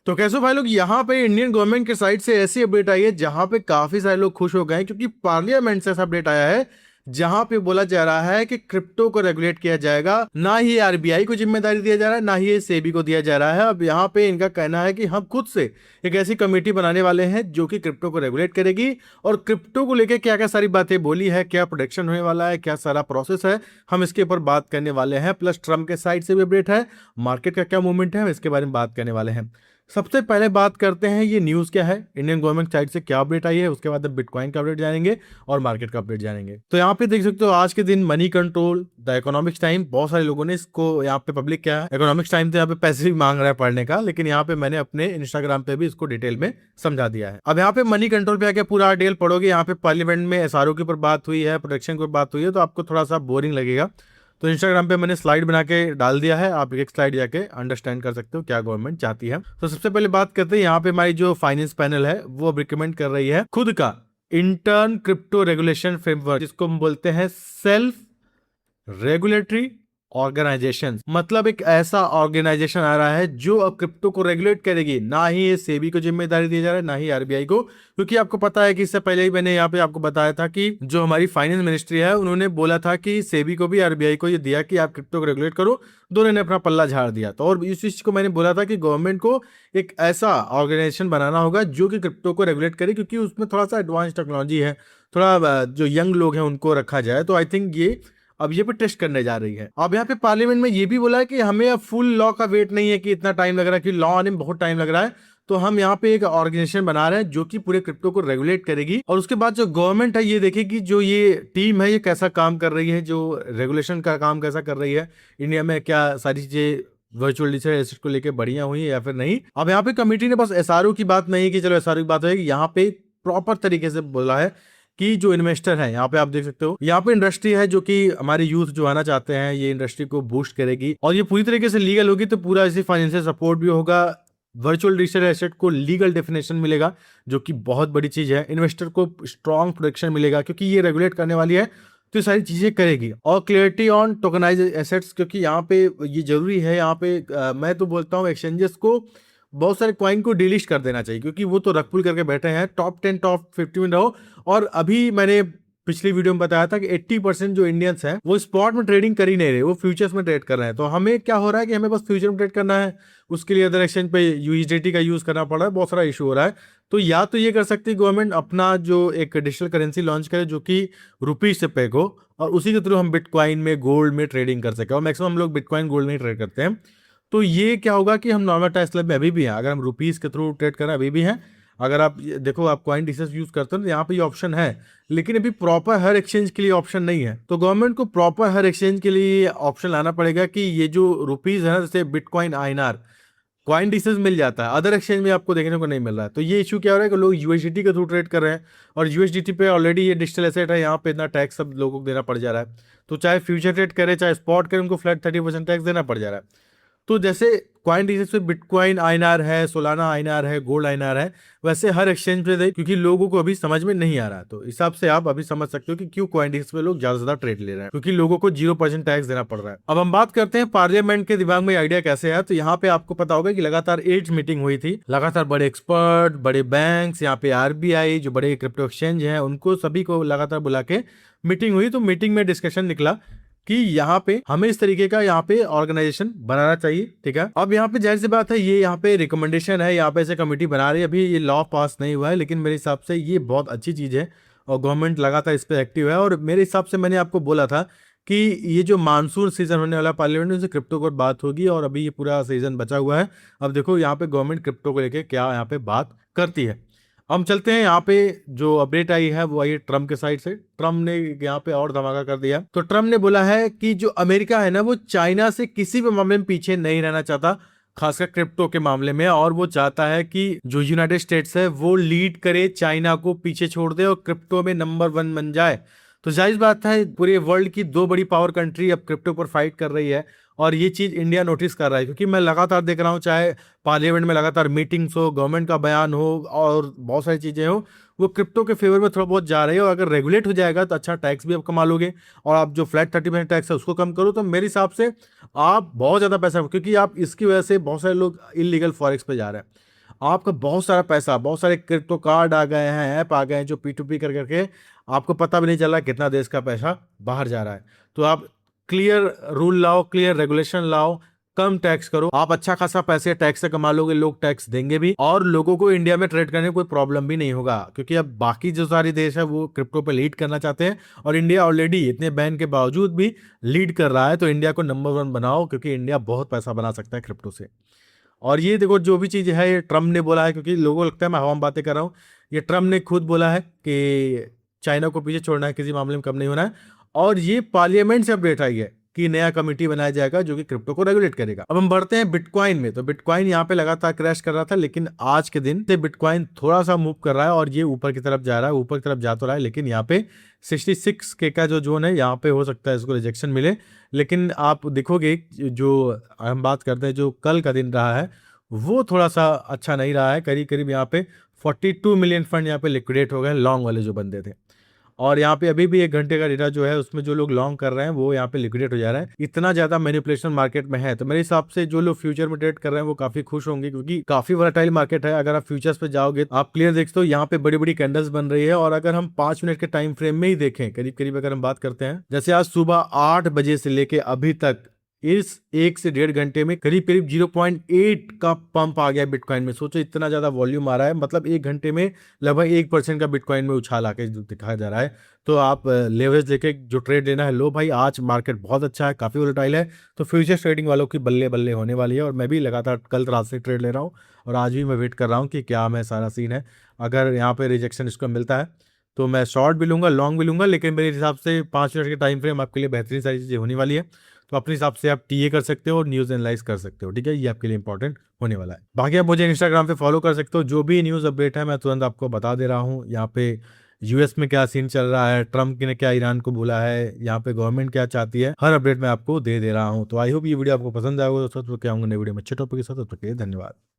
तो कैसे हो भाई लोग, यहाँ पे इंडियन गवर्नमेंट के साइड से ऐसी अपडेट आई है जहां पे काफी सारे लोग खुश हो गए हैं, क्योंकि पार्लियामेंट से ऐसा अपडेट आया है जहां पे बोला जा रहा है कि क्रिप्टो को रेगुलेट किया जाएगा। ना ही आरबीआई को जिम्मेदारी दिया जा रहा है, ना ही सेबी को दिया जा रहा है। अब यहाँ पे इनका कहना है कि हम खुद से एक ऐसी कमेटी बनाने वाले हैं जो कि क्रिप्टो को रेगुलेट करेगी, और क्रिप्टो को लेकर क्या क्या सारी बातें बोली है, क्या प्रोटेक्शन होने वाला है, क्या सारा प्रोसेस है, हम इसके ऊपर बात करने वाले हैं। प्लस ट्रम्प के साइड से भी अपडेट है, मार्केट का क्या मूवमेंट है, हम इसके बारे में बात करने वाले हैं। सबसे पहले बात करते हैं ये न्यूज़ क्या है, इंडियन गवर्नमेंट साइड से क्या अपडेट आई है, उसके बाद बिटकॉइन का अपडेट जानेंगे और मार्केट का अपडेट जानेंगे। तो यहाँ पे देख सकते हो आज के दिन money control the economics time, बहुत सारे लोगों ने इसको यहाँ पे पब्लिक किया है। इकोनॉमिक्स टाइम तो यहाँ पे पैसे भी मांग रहा है पढ़ने का, लेकिन यहाँ पे मैंने अपने इंस्टाग्राम पे भी इसको डिटेल में समझा दिया है। अब यहाँ पे मनी कंट्रोल पे आके पूरा डिटेल पढ़ोगे, यहाँ पे पार्लियामेंट में एसआरओ के ऊपर बात हुई है, प्रोटेक्शन के ऊपर बात हुई है, तो आपको थोड़ा सा बोरिंग लगेगा। तो इंस्टाग्राम पे मैंने स्लाइड बना के डाल दिया है, आप एक स्लाइड जाके अंडरस्टैंड कर सकते हो क्या गवर्नमेंट चाहती है। तो सबसे पहले बात करते हैं, यहाँ पे हमारी जो फाइनेंस पैनल है वो अब रिकमेंड कर रही है खुद का इंटर्न क्रिप्टो रेगुलेशन फ्रेमवर्क, जिसको हम बोलते हैं सेल्फ रेगुलेटरी ऑर्गेनाइजेशन। मतलब एक ऐसा ऑर्गेनाइजेशन आ रहा है जो अब क्रिप्टो को रेगुलेट करेगी। ना ही ये सेबी को जिम्मेदारी दी जा रहा है, ना ही आरबीआई को, क्योंकि आपको पता है कि इससे पहले ही मैंने यहाँ पे आपको बताया था कि जो हमारी फाइनेंस मिनिस्ट्री है उन्होंने बोला था कि सेबी को भी आरबीआई को ये दिया कि आप क्रिप्टो को रेगुलेट करो, दोनों ने अपना पल्ला झाड़ दिया। तो और इस चीज को मैंने बोला था कि गवर्नमेंट को एक ऐसा ऑर्गेनाइजेशन बनाना होगा जो कि क्रिप्टो को रेगुलेट करे, क्योंकि उसमें थोड़ा सा एडवांस टेक्नोलॉजी है, थोड़ा जो यंग लोग हैं उनको रखा जाए। तो आई थिंक ये अब ये पे टेस्ट करने जा रही है। अब यहाँ पे पार्लियामेंट में ये भी बोला है कि हमें अब फुल लॉ का वेट नहीं है कि इतना टाइम लग रहा है, कि लॉ आने में बहुत टाइम लग रहा है। तो हम यहाँ पे एक ऑर्गेनाइजेशन बना रहे हैं जो कि पूरे क्रिप्टो को रेगुलेट करेगी, और उसके बाद जो गवर्नमेंट है ये देखेगी जो ये टीम है ये कैसा काम कर रही है, जो रेगुलेशन का काम कैसा कर रही है, इंडिया में क्या सारी चीजें वर्चुअल डिजिटल एसेट को लेकर बढ़िया हुई है या फिर नहीं। अब यहाँ पे कमेटी ने बस एसआरओ की बात नहीं की, चलो एसआरओ की बात होगी, यहाँ पे प्रॉपर तरीके से बोला है कि जो इन्वेस्टर है, यहाँ पे आप देख सकते हो यहाँ पे इंडस्ट्री है जो कि हमारे यूथ जो आना चाहते हैं, ये इंडस्ट्री को बूस्ट करेगी, और ये पूरी तरीके से लीगल होगी। तो पूरा इसी फाइनेंशियल सपोर्ट भी होगा, वर्चुअल डिजिटल एसेट को लीगल डेफिनेशन मिलेगा जो कि बहुत बड़ी चीज है, इन्वेस्टर को स्ट्रॉन्ग प्रोटेक्शन मिलेगा क्योंकि ये रेगुलेट करने वाली है, तो ये सारी चीजें करेगी। और क्लियरिटी ऑन टोकनाइज एसेट्स, क्योंकि यहाँ पे ये जरूरी है। यहाँ पे मैं तो बोलता हूँ एक्सचेंजेस को बहुत सारे कॉइन को डिलीट कर देना चाहिए, क्योंकि वो तो रखपुल करके बैठे हैं, टॉप 10 टॉप 50 में रहो। और अभी मैंने पिछली वीडियो में बताया था कि 80% जो इंडियंस हैं वो स्पॉट में ट्रेडिंग कर ही नहीं रहे, वो फ्यूचर्स में ट्रेड कर रहे हैं। तो हमें क्या हो रहा है कि हमें बस फ्यूचर में ट्रेड करना है, उसके लिए अदर एक्सचेंज पे यूएसडीटी का यूज करना पड़ रहा है, बहुत सारा इशू हो रहा है। तो या तो ये कर सकती है गवर्नमेंट अपना जो एक डिजिटल करेंसी लॉन्च करे जो कि रुपीज से पेग हो, और उसी के थ्रू हम बिटकॉइन में गोल्ड में ट्रेडिंग कर सके। और मैक्सिमम हम लोग बिटकॉइन गोल्ड में ट्रेड करते हैं। तो ये क्या होगा कि हम नॉर्मल टाइम स्लैब में अभी भी हैं, अगर हम रुपीस के थ्रू ट्रेड कर रहे हैं अभी भी हैं। अगर आप देखो आप कॉइन डिसेस यूज करते हो तो यहाँ पे ये ऑप्शन है, लेकिन अभी प्रॉपर हर एक्सचेंज के लिए ऑप्शन नहीं है। तो गवर्नमेंट को प्रॉपर हर एक्सचेंज के लिए ऑप्शन लाना पड़ेगा कि ये जो रुपीज है ना, जैसे बिटकॉइन आईएनआर कॉइन डिसेस मिल जाता है, अदर एक्सचेंज में आपको देखने को नहीं मिल रहा है। तो ये इशू क्या हो रहा है कि लोग यूएसडीटी के थ्रू ट्रेड कर रहे हैं, और यूएसडीटी पे ऑलरेडी ये डिजिटल एसेट है, यहाँ पे इतना टैक्स सब लोगों को देना पड़ जा रहा है। तो चाहे फ्यूचर ट्रेड करे चाहे स्पॉट करे, उनको फ्लैट 30% टैक्स देना पड़ जा रहा है। तो जैसे कॉइन डिसेस पे बिटकॉइन आईएनआर है, सोलाना आईएनआर है, गोल्ड आईएनआर है, वैसे हर एक्सचेंज पे दे, क्योंकि लोगों को अभी समझ में नहीं आ रहा। तो इस हिसाब से आप अभी समझ सकते हो कि क्यों कॉइन डिसेस पे लोग ज्यादा से ज्यादा ट्रेड ले रहे हैं, क्योंकि लोगों को 0% टैक्स देना पड़ रहा है। अब हम बात करते हैं पार्लियामेंट के दिमाग में आइडिया कैसे है। तो यहाँ पे आपको पता होगा कि लगातार 8 मीटिंग हुई थी, लगातार बड़े एक्सपर्ट, बड़े बैंक्स, यहाँ पे आरबीआई जो बड़े क्रिप्टो एक्सचेंज है उनको सभी को लगातार बुला के मीटिंग हुई। तो मीटिंग में डिस्कशन निकला कि यहाँ पे हमें इस तरीके का यहाँ पे ऑर्गेनाइजेशन बनाना चाहिए, ठीक है। अब यहाँ पे जाहिर सी बात है, ये यहाँ पे रिकमेंडेशन है, यहाँ पे ऐसे कमेटी बना रही है, अभी ये लॉ पास नहीं हुआ है, लेकिन मेरे हिसाब से ये बहुत अच्छी चीज है और गवर्नमेंट लगातार इस पे एक्टिव है। और मेरे हिसाब से मैंने आपको बोला था कि ये जो मानसून सीजन होने वाला पार्लियामेंट में, क्रिप्टो पर बात होगी, और अभी ये पूरा सीजन बचा हुआ है। अब देखो यहाँ पे गवर्नमेंट क्रिप्टो को लेकर क्या यहाँ पे बात करती है। हम चलते हैं, यहाँ पे जो अपडेट आई है वो आई है ट्रम्प के साइड से। ट्रम्प ने यहाँ पे और धमाका कर दिया। तो ट्रम्प ने बोला है कि जो अमेरिका है ना, वो चाइना से किसी भी मामले में पीछे नहीं रहना चाहता, खासकर क्रिप्टो के मामले में। और वो चाहता है कि जो यूनाइटेड स्टेट्स है वो लीड करे, चाइना को पीछे छोड़ दे और क्रिप्टो में नंबर 1 बन जाए। तो जाहिर बात है, पूरे वर्ल्ड की 2 बड़ी पावर कंट्री अब क्रिप्टो पर फाइट कर रही है, और ये चीज इंडिया नोटिस कर रहा है, क्योंकि मैं लगातार देख रहा हूँ, चाहे पार्लियामेंट में लगातार मीटिंग्स हो, गवर्नमेंट का बयान हो, और बहुत सारी चीजें हो, वो क्रिप्टो के फेवर में थोड़ा बहुत जा रही है। और अगर रेगुलेट हो जाएगा तो अच्छा टैक्स भी आप कमा लोगे, और आप जो फ्लैट 30% टैक्स है उसको कम करो, तो मेरे हिसाब से आप बहुत ज्यादा पैसा, क्योंकि आप इसकी वजह से बहुत सारे लोग इलीगल फॉरेक्स पे जा रहे हैं। आपका बहुत सारा पैसा, बहुत सारे क्रिप्टो कार्ड आ गए हैं, ऐप आ गए हैं जो P2P कर करके आपको पता भी नहीं चल रहा कितना देश का पैसा बाहर जा रहा है। तो आप क्लियर रूल लाओ, क्लियर रेगुलेशन लाओ, कम टैक्स करो, आप अच्छा खासा पैसे टैक्स से कमा लोगे, लोग टैक्स देंगे भी, और लोगों को इंडिया में ट्रेड करने में कोई प्रॉब्लम भी नहीं होगा, क्योंकि अब बाकी जो सारे देश है वो क्रिप्टो पे लीड करना चाहते हैं और इंडिया ऑलरेडी इतने बैन के बावजूद भी लीड कर रहा है। तो इंडिया को नंबर 1 बनाओ, क्योंकि इंडिया बहुत पैसा बना सकता है क्रिप्टो से। और ये देखो जो भी चीज़ है ये ट्रम्प ने बोला है, क्योंकि लोगों को लगता है मैं हवा में बातें कर रहा हूँ। ये ट्रम्प ने खुद बोला है कि चाइना को पीछे छोड़ना है, किसी मामले में कम नहीं होना है। और ये पार्लियामेंट से अपडेट आई है कि नया कमेटी बनाया जाएगा जो कि क्रिप्टो को रेगुलेट करेगा। अब हम बढ़ते हैं बिटकॉइन में। तो बिटकॉइन यहाँ पे लगातार क्रैश कर रहा था, लेकिन आज के दिन से बिटकॉइन थोड़ा सा मूव कर रहा है और ये ऊपर की तरफ जा रहा है, ऊपर की तरफ जा तो रहा है, लेकिन यहाँ पे 66K का जो जोन है यहाँ पे हो सकता है इसको रिजेक्शन मिले। लेकिन आप देखोगे जो हम बात करते हैं जो कल का दिन रहा है वो थोड़ा सा अच्छा नहीं रहा है। करीब करीब यहाँ पे 42 मिलियन फंड यहाँ पे लिक्विडेट हो गए, लॉन्ग वाले जो बंदे थे। और यहाँ पे अभी भी 1 घंटे का डेटा जो है उसमें जो लोग लॉन्ग कर रहे हैं वो यहाँ पे लिक्विडेट हो जा रहा है। इतना ज्यादा मैनिपुलेशन मार्केट में है, तो मेरे हिसाब से जो लोग फ्यूचर में ट्रेड कर रहे हैं वो काफी खुश होंगे, क्योंकि काफी वोलेटाइल मार्केट है। अगर आप फ्यूचर्स पे जाओगे तो आप क्लियर देखते हो यहाँ पे बड़ी बड़ी कैंडल्स बन रही है। और अगर हम 5 मिनट के टाइम फ्रेम में ही देखें, करीब करीब अगर हम बात करते हैं, जैसे आज सुबह 8 बजे से लेके अभी तक इस 1 से 1.5 घंटे में करीब करीब 0.8 का पंप आ गया बिटकॉइन में। सोचो इतना ज्यादा वॉल्यूम आ रहा है, मतलब 1 घंटे में लगभग 1% का बिटकॉइन में उछाल आके दिखाया जा रहा है। तो आप लेवरेज लेके जो ट्रेड लेना है लो भाई, आज मार्केट बहुत अच्छा है, काफी वोलेटाइल है। तो फ्यूचर ट्रेडिंग वालों की बल्ले बल्ले होने वाली है। और मैं भी लगातार कल रात से ट्रेड ले रहा हूँ और आज भी मैं वेट कर रहा हूँ कि क्या मैं सारा सीन है। अगर यहाँ पे रिजेक्शन इसको मिलता है तो मैं शॉर्ट भी लूंगा, लॉन्ग भी लूंगा, लेकिन मेरे हिसाब से 5 मिनट के टाइम फ्रेम आपके लिए बेहतरीन सारी चीजें होने वाली है। तो अपने हिसाब से आप टीए कर सकते हो और न्यूज़ एनालाइज कर सकते हो, ठीक है, ये आपके लिए इंपॉर्टेंट होने वाला है। बाकी आप मुझे इंस्टाग्राम पे फॉलो कर सकते हो, जो भी न्यूज़ अपडेट है मैं तुरंत आपको बता दे रहा हूँ। यहाँ पे यूएस में क्या सीन चल रहा है, ट्रम्प ने क्या ईरान को बोला है, यहाँ पे गवर्नमेंट क्या चाहती है, हर अपडेट मैं आपको दे रहा हूँ। तो आई होप ये वीडियो आपको पसंद आएगा। दोस्तों क्या होंगे नई वीडियो में अच्छे टॉपिक के साथ, तब तक के लिए धन्यवाद।